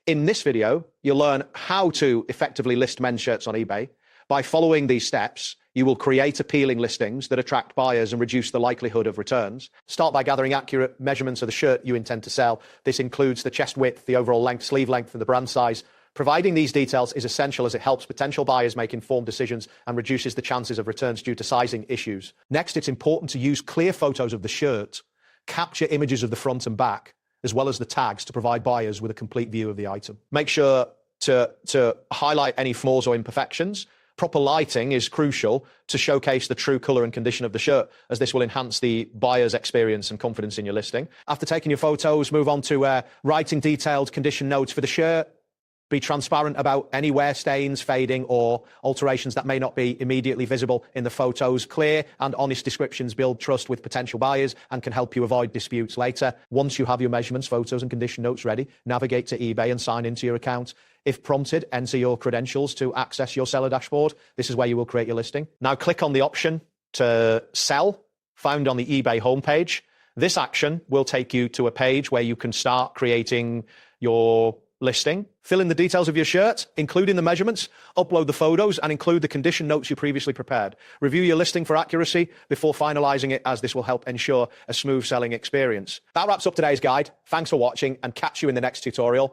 In this video, you'll learn how to effectively list men's shirts on eBay. By following these steps, you will create appealing listings that attract buyers and reduce the likelihood of returns. Start by gathering accurate measurements of the shirt you intend to sell. This includes the chest width, the overall length, sleeve length, and the brand size. Providing these details is essential as it helps potential buyers make informed decisions and reduces the chances of returns due to sizing issues. Next, it's important to use clear photos of the shirt, capture images of the front and back, as well as the tags to provide buyers with a complete view of the item. Make sure to highlight any flaws or imperfections. Proper lighting is crucial to showcase the true color and condition of the shirt, as this will enhance the buyer's experience and confidence in your listing. After taking your photos, move on to writing detailed condition notes for the shirt. Be transparent about any wear stains, fading, or alterations that may not be immediately visible in the photos. Clear and honest descriptions build trust with potential buyers and can help you avoid disputes later. Once you have your measurements, photos, and condition notes ready, navigate to eBay and sign into your account. If prompted, enter your credentials to access your seller dashboard. This is where you will create your listing. Now click on the option to sell found on the eBay homepage. This action will take you to a page where you can start creating your listing. Fill in the details of your shirt, including the measurements, upload the photos, and include the condition notes you previously prepared. Review your listing for accuracy before finalizing it, as this will help ensure a smooth selling experience. That wraps up today's guide. Thanks for watching, and catch you in the next tutorial.